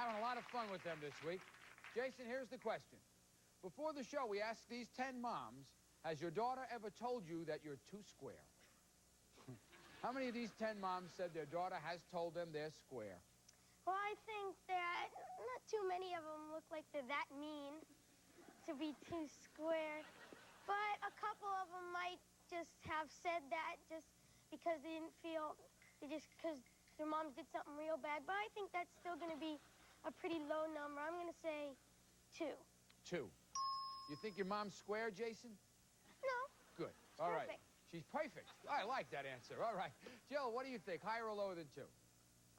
Having a lot of fun with them this week. Jason, here's the question. Before the show, we asked these 10 moms, has your daughter ever told you that you're too square? How many of these 10 moms said their daughter has told them they're square? Well, I think that not too many of them look like they're that mean to be too square. But a couple of them might just have said that just because they didn't feel, just because their moms did something real bad. But I think that's still going to be a pretty low number. I'm going to say 2. 2. You think your mom's square, Jason? No. Good. All right. Perfect. She's perfect. I like that answer. All right. Jill, what do you think? Higher or lower than 2?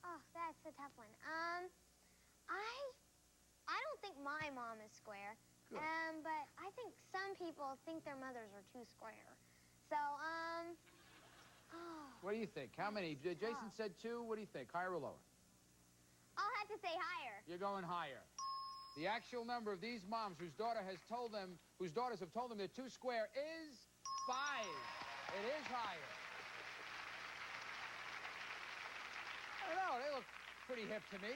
Oh, that's a tough one. I don't think my mom is square. Good. But I think some people think their mothers are too square. So, What do you think? How many? Jason said 2. What do you think? Higher or lower? I'll have to say higher. You're going higher. The actual number of these moms whose daughters have told them they're too square is 5. It is higher. I don't know, they look pretty hip to me.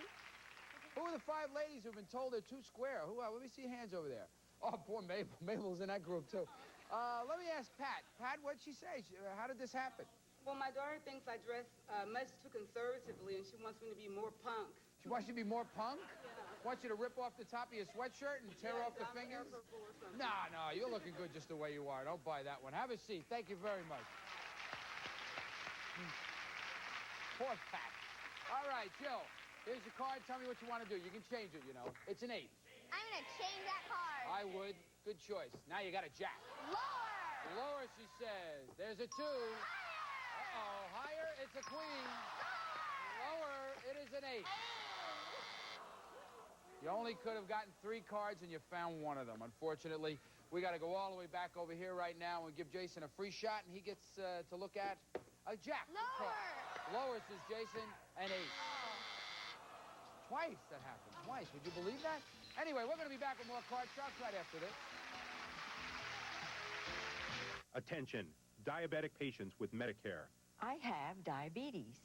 Who are the 5 ladies who've been told they're too square? Who are? Let me see hands over there. Oh, poor Mabel. Mabel's in that group, too. Let me ask Pat. Pat, what'd she say? How did this happen? Well, my daughter thinks I dress much too conservatively, and she wants me to be more punk. She wants you to be more punk? Yeah. Wants you to rip off the top of your sweatshirt and tear off the fingers? No, you're looking good just the way you are. Don't buy that one. Have a seat. Thank you very much. Poor Pat. All right, Jill, here's your card. Tell me what you want to do. You can change it, you know. It's an 8. I'm going to change that card. I would. Good choice. Now you got a jack. Lower. Lower, she says. There's a 2. Uh-oh. Higher, it's a queen. Lower, it is an 8. You only could have gotten 3 cards, and you found one of them. Unfortunately, we got to go all the way back over here right now and give Jason a free shot, and he gets to look at a jack. Lower. Lower, says Jason, an 8. Twice that happened. Twice. Would you believe that? Anyway, we're going to be back with more Card Sharks right after this. Attention, diabetic patients with Medicare. I have diabetes,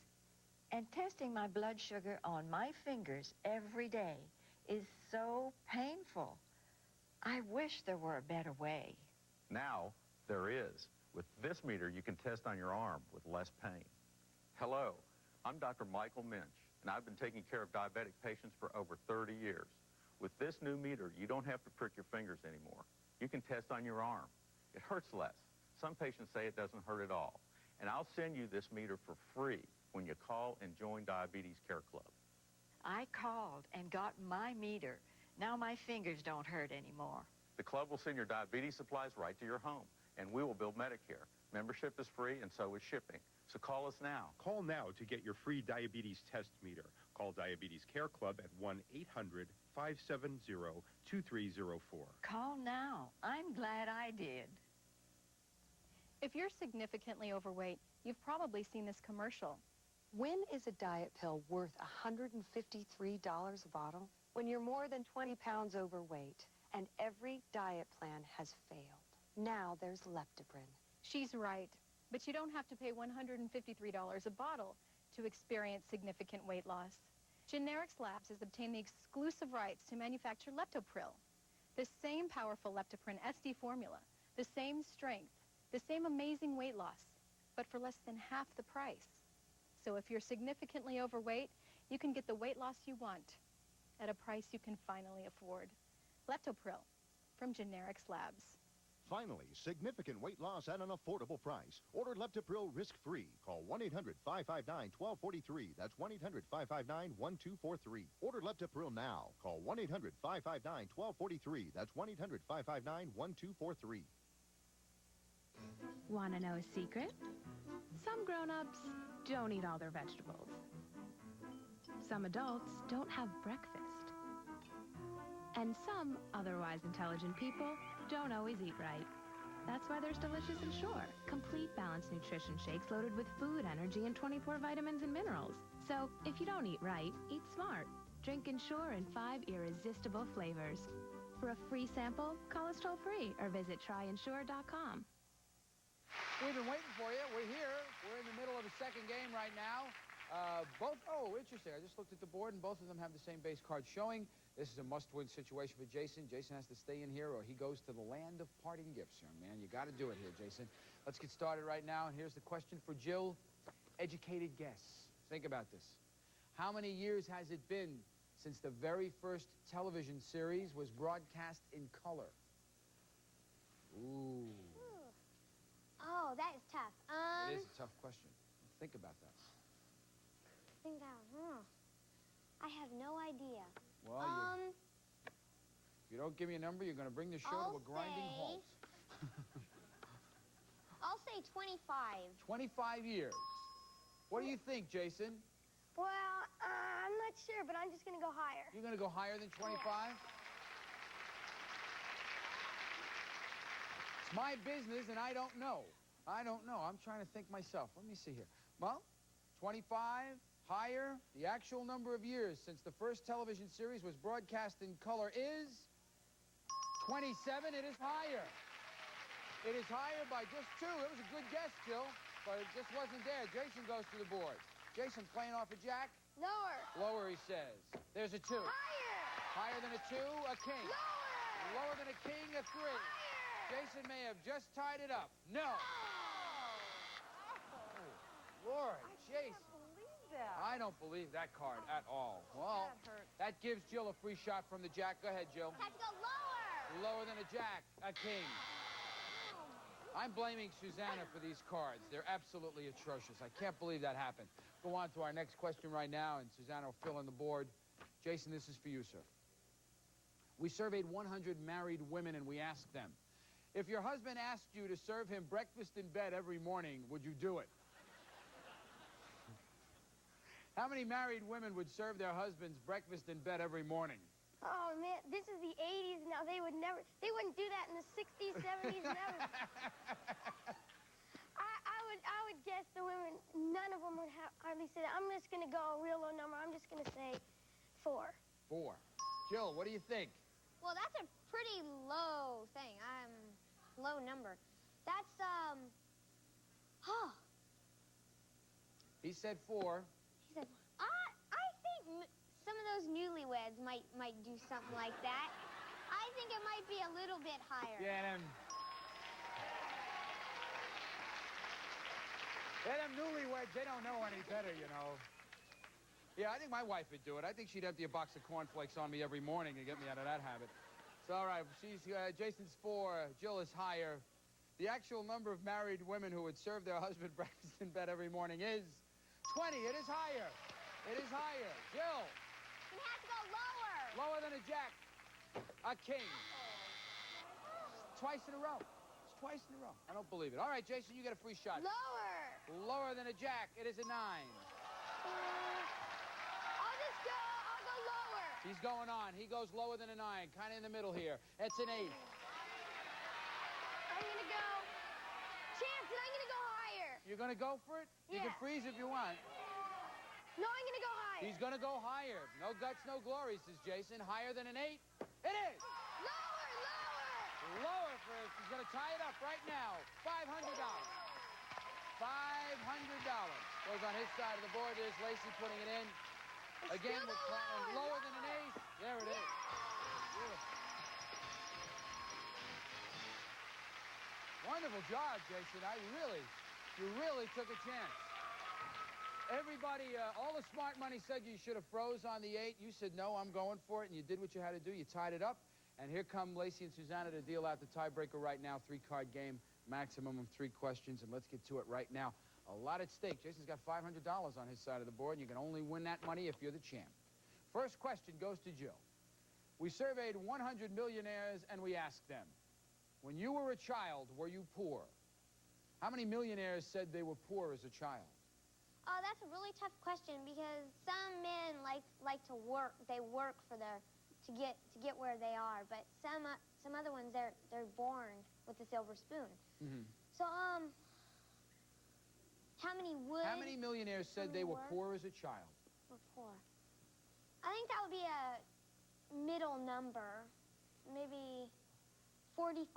and testing my blood sugar on my fingers every day is so painful. I wish there were a better way. Now, there is. With this meter, you can test on your arm with less pain. Hello, I'm Dr. Michael Minch, and I've been taking care of diabetic patients for over 30 years. With this new meter, you don't have to prick your fingers anymore. You can test on your arm. It hurts less. Some patients say it doesn't hurt at all. And I'll send you this meter for free when you call and join Diabetes Care Club. I called and got my meter. Now my fingers don't hurt anymore. The club will send your diabetes supplies right to your home, and we will bill Medicare. Membership is free, and so is shipping. So call us now. Call now to get your free diabetes test meter. Call Diabetes Care Club at 1-800-570-2304. Call now. I'm glad I did. If you're significantly overweight, you've probably seen this commercial. When is a diet pill worth $153 a bottle? When you're more than 20 pounds overweight and every diet plan has failed. Now there's Leptoprin. She's right, but you don't have to pay $153 a bottle to experience significant weight loss. Generics Labs has obtained the exclusive rights to manufacture Leptopril, the same powerful Leptoprin SD formula, the same strength, the same amazing weight loss, but for less than half the price. So if you're significantly overweight, you can get the weight loss you want at a price you can finally afford. Leptopril from Generics Labs. Finally, significant weight loss at an affordable price. Order Leptopril risk-free. Call 1-800-559-1243. That's 1-800-559-1243. Order Leptopril now. Call 1-800-559-1243. That's 1-800-559-1243. Want to know a secret? Some grown-ups don't eat all their vegetables. Some adults don't have breakfast. And some otherwise intelligent people don't always eat right. That's why there's Delicious Ensure, complete balanced nutrition shakes loaded with food, energy, and 24 vitamins and minerals. So if you don't eat right, eat smart. Drink Ensure in 5 irresistible flavors. For a free sample, call us toll-free or visit tryensure.com. We've been waiting for you. We're here. We're in the middle of the second game right now. Oh, interesting. I just looked at the board, and both of them have the same base card showing. This is a must-win situation for Jason. Jason has to stay in here, or he goes to the land of parting gifts, young man. You got to do it here, Jason. Let's get started right now, and here's the question for Jill. Educated guess. Think about this. How many years has it been since the very first television series was broadcast in color? Ooh. Oh, that is tough. It is a tough question. Think about that. I have no idea. Well, if you don't give me a number, you're going to bring the show to a grinding halt. I'll say 25. 25 years. What do you think, Jason? Well, I'm not sure, but I'm just going to go higher. You're going to go higher than 25? Yeah. It's my business, and I don't know. I don't know. I'm trying to think myself. Let me see here. Well, 25, higher. The actual number of years since the first television series was broadcast in color is 27. It is higher. It is higher by just 2. It was a good guess, Jill, but it just wasn't there. Jason goes to the board. Jason playing off a jack? Lower. Lower, he says. There's a 2. Higher. Higher than a 2, a king. Lower. Lower than a king, a 3. Higher. Jason may have just tied it up. No. Lord, Jason. I can't believe that. I don't believe that card at all. Well, That hurts. that gives Jill a free shot from the jack. Go ahead, Jill. Have to go lower. Lower than a jack, a king. I'm blaming Susanna for these cards. They're absolutely atrocious. I can't believe that happened. Go on to our next question right now, and Susanna will fill in the board. Jason, this is for you, sir. We surveyed 100 married women, and we asked them, if your husband asked you to serve him breakfast in bed every morning, would you do it? How many married women would serve their husbands breakfast in bed every morning? Oh, man, this is the 80s now. They wouldn't do that in the 60s, 70s, never. I would guess the women, none of them would hardly say that. I'm just going to go a real low number. I'm just going to say 4. 4. Jill, what do you think? Well, that's a pretty low thing. Low number. That's, He said 4. He said, I think some of those newlyweds might do something like that. I think it might be a little bit higher. Yeah, them newlyweds, they don't know any better, you know. Yeah, I think my wife would do it. I think she'd empty a box of cornflakes on me every morning to get me out of that habit. So, all right, Jason's 4, Jill is higher. The actual number of married women who would serve their husband breakfast in bed every morning is 20. It is higher. It is higher. Jill. You have to go lower. Lower than a jack. A king. Twice in a row. It's twice in a row. I don't believe it. All right, Jason, you get a free shot. Lower. Lower than a jack. It is a 9. I'll go lower. He's going on. He goes lower than a 9. Kind of in the middle here. It's an 8. I'm going to go. Chance, and I'm going to go higher. You're going to go for it? You can freeze if you want. No, I'm going to go higher. He's going to go higher. No guts, no glory, says Jason. Higher than an 8? It is! Lower, lower! Lower for it. He's going to tie it up right now. $500. $500 goes on his side of the board. There's Lacey putting it in. Again, we're calling lower than an 8. There it is. Beautiful. Wonderful job, Jason. You really took a chance. Everybody, all the smart money said you should have froze on the 8. You said, no, I'm going for it, and you did what you had to do. You tied it up. And here come Lacey and Susanna to deal out the tiebreaker right now. 3-card game, maximum of 3 questions, and let's get to it right now. A lot at stake. Jason's got $500 on his side of the board, and you can only win that money if you're the champ. First question goes to Jill. We surveyed 100 millionaires, and we asked them, when you were a child, were you poor? How many millionaires said they were poor as a child? Oh, that's a really tough question because some men like to work. They work for to get where they are, but some other ones they're born with a silver spoon. Mm-hmm. So how many millionaires said they were poor as a child? Were poor. I think that would be a middle number, maybe 45.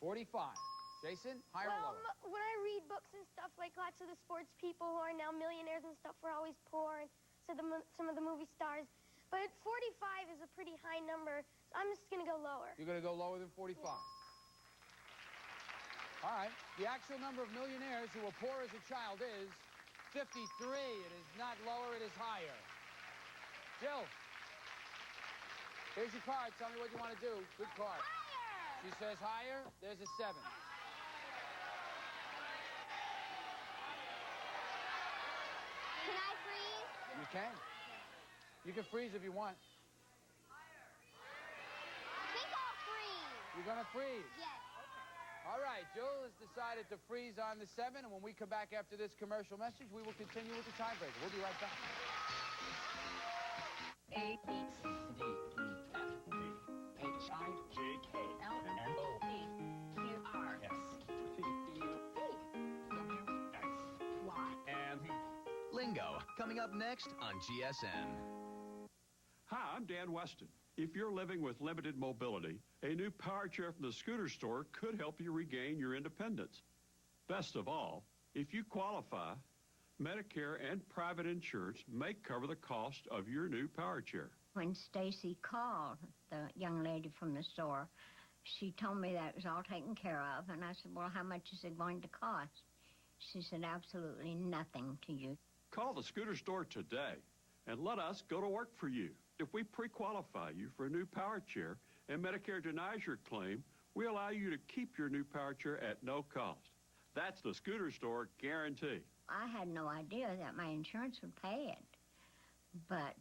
45. Jason, higher or lower? When I read books and stuff, like lots of the sports people who are now millionaires and stuff were always poor, and so some of the movie stars. But 45 is a pretty high number, so I'm just going to go lower. You're going to go lower than 45. All right. The actual number of millionaires who were poor as a child is 53. It is not lower, it is higher. Jill, here's your card. Tell me what you want to do. Good card. Higher! She says higher. There's a 7. Can I freeze? You can. You can freeze if you want. I think I'll freeze. You're going to freeze? Yes. All right, Jill has decided to freeze on the 7, and when we come back after this commercial message, we will continue with the tiebreaker. We'll be right back. A, B, C, D, E, F, G, H, I, J, K, L, M, O, P, Q, R, S, T, U, V, W, X, Y, and Lingo, coming up next on GSN. Hi, I'm Dan Weston. If you're living with limited mobility, a new power chair from the Scooter Store could help you regain your independence. Best of all, if you qualify, Medicare and private insurance may cover the cost of your new power chair. When Stacy called, the young lady from the store, she told me that it was all taken care of, and I said, well, how much is it going to cost? She said, absolutely nothing to you. Call the Scooter Store today and let us go to work for you. If we pre-qualify you for a new power chair and Medicare denies your claim, we allow you to keep your new power chair at no cost. That's the Scooter Store guarantee. I had no idea that my insurance would pay it, but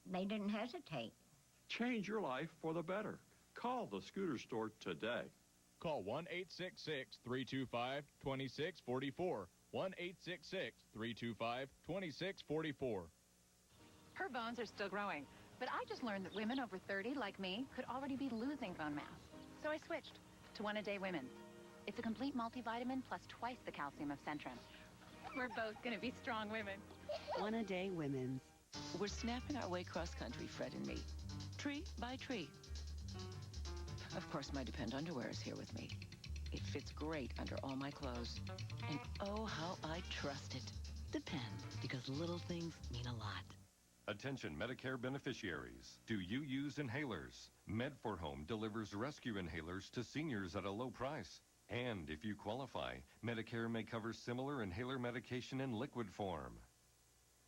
they didn't hesitate. Change your life for the better. Call the Scooter Store today. Call 1-866-325-2644. 1-866-325-2644. Her bones are still growing, but I just learned that women over 30, like me, could already be losing bone mass. So I switched to One-A-Day Women's. It's a complete multivitamin plus twice the calcium of Centrum. We're both going to be strong women. One-A-Day Women's. We're snapping our way cross-country, Fred and me. Tree by tree. Of course, my Depend underwear is here with me. It fits great under all my clothes. And oh, how I trust it. Depend, because little things mean a lot. Attention Medicare beneficiaries. Do you use inhalers? Med4Home delivers rescue inhalers to seniors at a low price. And if you qualify, Medicare may cover similar inhaler medication in liquid form.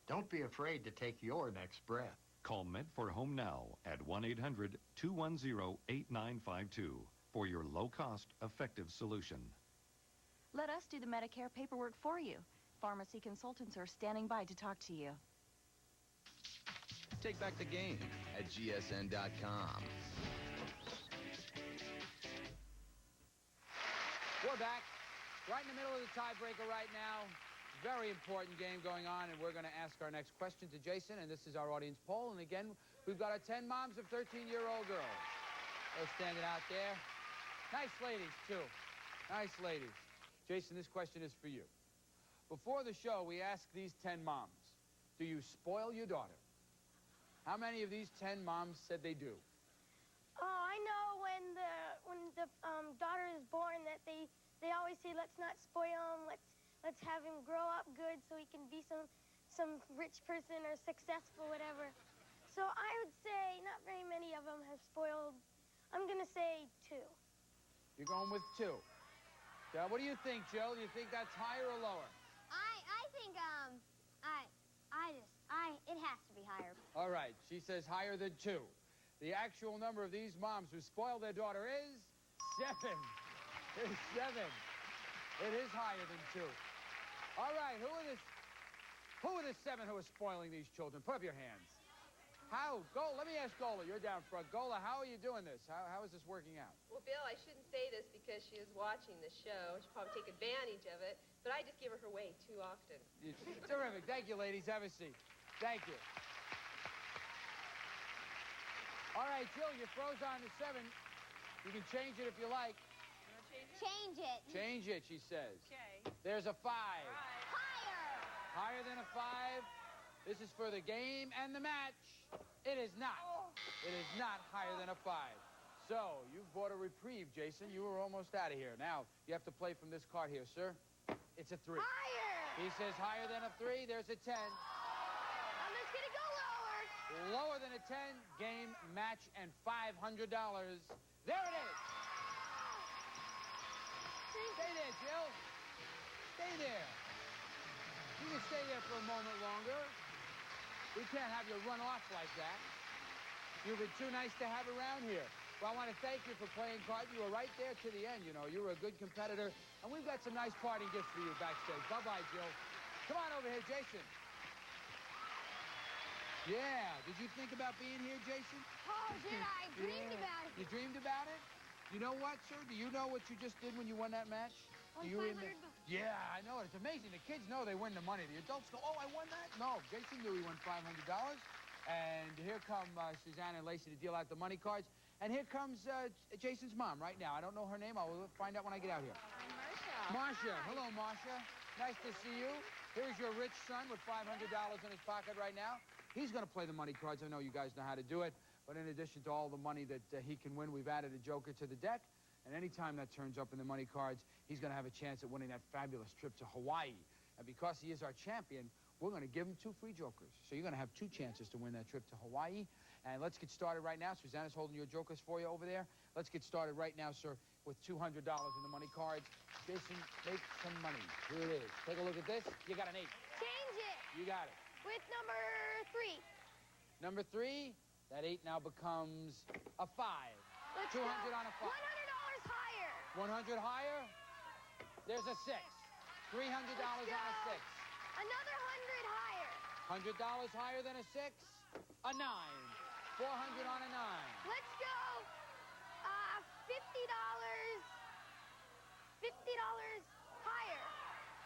Don't be afraid to take your next breath. Call Med4Home now at 1-800-210-8952 for your low-cost, effective solution. Let us do the Medicare paperwork for you. Pharmacy consultants are standing by to talk to you. Take back the game at GSN.com. We're back. Right in the middle of the tiebreaker right now. Very important game going on, and we're going to ask our next question to Jason, and this is our audience poll. And again, we've got our 10 moms of 13-year-old girls. They're standing out there. Nice ladies, too. Nice ladies. Jason, this question is for you. Before the show, we asked these 10 moms, do you spoil your daughter? How many of these 10 moms said they do? Oh, I know when the daughter is born that they always say, let's not spoil him, let's have him grow up good so he can be some rich person or successful, whatever. So I would say not very many of them have spoiled. I'm going to say 2. You're going with 2. What do you think, Jill? Do you think that's higher or lower? I think, it has to be higher. All right. She says higher than 2. The actual number of these moms who spoil their daughter is 7. It is 7. It is higher than 2. All right. Who are the 7 who are spoiling these children? Put up your hands. How? Let me ask Gola. You're down front. Gola, how are you doing this? How is this working out? Well, Bill, I shouldn't say this because she is watching the show. She'll probably take advantage of it, but I just give her way too often. Terrific. Thank you, ladies. Have a seat. Thank you. All right, Jill, you froze on the 7. You can change it if you like. Change it. Change it, she says. Okay. There's a 5. Right. Higher. Higher than a 5. This is for the game and the match. It is not. It is not higher than a 5. So, you've bought a reprieve, Jason. You were almost out of here. Now, you have to play from this card here, sir. It's a 3. Higher! He says higher than a 3. There's a 10. I'm just gonna go lower. Lower than a 10. Game, match, and $500. There it is. Stay there, Jill. Stay there. You can stay there for a moment longer. We can't have you run off like that. You've been too nice to have around here. Well, I want to thank you for playing cards. You were right there to the end, you know. You were a good competitor. And we've got some nice parting gifts for you backstage. Bye-bye, Jill. Come on over here, Jason. Yeah. Did you think about being here, Jason? Oh, did I? Dreamed about it. You dreamed about it? You know what, sir? Do you know what you just did when you won that match? Do you remember? Yeah, I know. It's amazing. The kids know they win the money. The adults go, oh, I won that? No, Jason knew he won $500. And here come Suzanne and Lacey to deal out the money cards. And here comes Jason's mom right now. I don't know her name. I'll find out when I get out here. I'm Marcia. Marcia. Hello, Marcia. Nice to see you. Here's your rich son with $500 in his pocket right now. He's going to play the money cards. I know you guys know how to do it. But in addition to all the money that he can win, we've added a joker to the deck. And anytime that turns up in the money cards, he's going to have a chance at winning that fabulous trip to Hawaii. And because he is our champion, we're going to give him 2 free jokers. So you're going to have 2 chances to win that trip to Hawaii. And let's get started right now. Susanna's holding your jokers for you over there. Let's get started right now, sir, with $200 in the money cards. Jason, make some money. Here it is. Take a look at this. You got an 8. Change it. You got it. With number 3. Number 3, that 8 now becomes a 5. Let's 200 go. on a 5. $100 higher. 100 higher. There's a 6. $300 on a 6. Another 100 higher. $100 higher than a 6. A 9. 400 on a 9. Let's go. $50. $50 higher.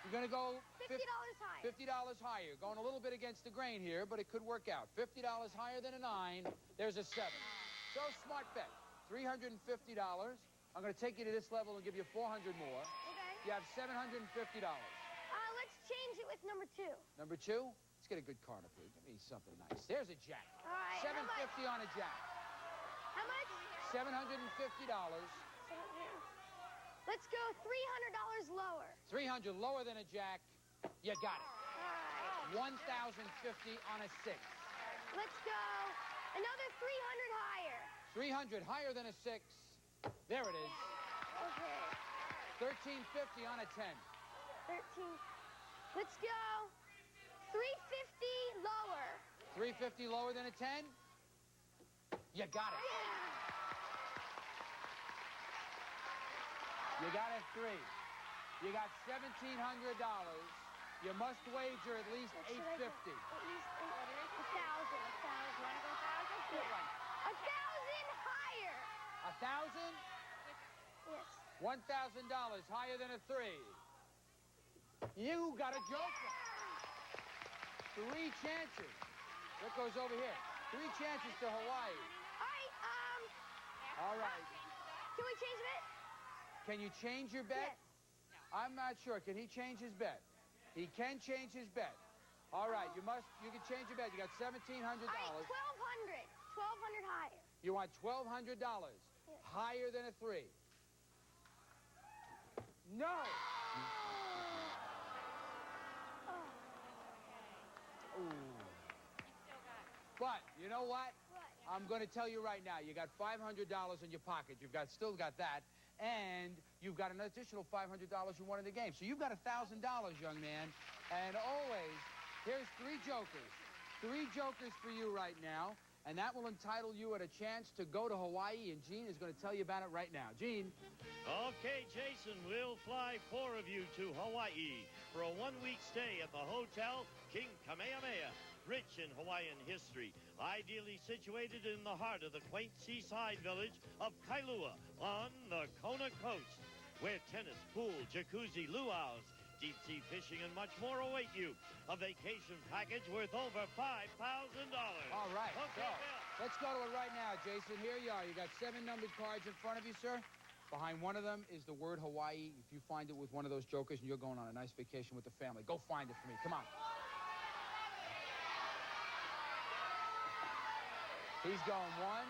You're going to go $50 higher. $50 higher. Going a little bit against the grain here, but it could work out. $50 higher than a 9. There's a 7. So smart bet. $350. I'm going to take you to this level and give you 400 more. Okay. You have $750. Let's change it with number 2. Number 2, let's get a good card up here. Give me something nice. There's a jack. All right. $750 on a jack. How much? $750. Let's go $300 lower. 300 lower than a jack. You got it. All right. 1,050 on a 6. Let's go another 300 higher. 300 higher than a 6. There it is. Okay. 1350 on a 10. 13. Let's go 350 lower. 350 lower than a 10. You got it. You got a 3. You got $1,700. You must wager at least $850. At least 1,000. 1,000. Want to go 1,000? Yeah. 1,000 higher. 1,000? Yes. $1,000 higher than a 3. You got a joker. 3 chances. What goes over here? 3 chances to Hawaii. All right. All right. Can we change it? Can you change your bet? Yes. I'm not sure. Can he change his bet? He can change his bet. All right. You can change your bet. You got $1,700. All right, 1,200. 1,200 higher. You want $1,200 higher than a 3. No. Ooh. But you know what? I'm going to tell you right now, you got $500 in your pocket. You've still got that. And you've got an additional $500 you won in the game. So you've got $1,000, young man. And always, here's 3 jokers. 3 jokers for you right now. And that will entitle you at a chance to go to Hawaii. And Gene is going to tell you about it right now. Gene. Okay, Jason, we'll fly 4 of you to Hawaii for a 1-week stay at the Hotel King Kamehameha. Rich in Hawaiian history, ideally situated in the heart of the quaint seaside village of Kailua on the Kona coast, where tennis, pool, jacuzzi, luau's, deep-sea fishing, and much more await you. A vacation package worth over $5,000. All right, okay, so let's go to it right now, Jason. Here you are. You got 7 numbered cards in front of you, sir. Behind one of them is the word Hawaii. If you find it with one of those jokers and you're going on a nice vacation with the family, go find it for me. Come on. He's going 1,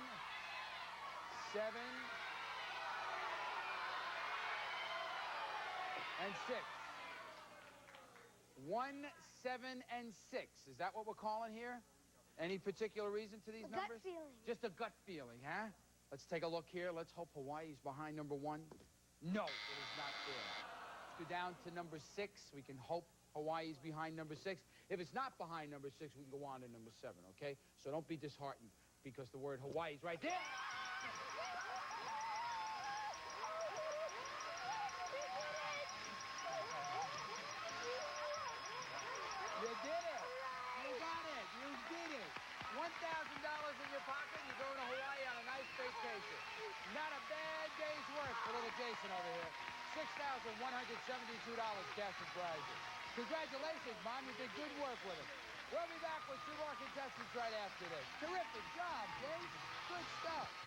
7 and 6. 1, 7, and 6. Is that what we're calling here? Any particular reason to these numbers? Gut feeling. Just a gut feeling, huh? Let's take a look here. Let's hope Hawaii's behind number 1. No, it is not there. Let's go down to number 6. We can hope Hawaii's behind number 6. If it's not behind number 6, we can go on to number 7, okay? So don't be disheartened because the word Hawaii's right there. You did it. You got it. You did it. $1,000 in your pocket, and you're going to Hawaii on a nice vacation. Not a bad day's work for little Jason over here. $6,172 cash and prizes. Congratulations, Mom. You did good work with it. We'll be back with 2 more contestants right after this. Terrific job, Jace. Good stuff.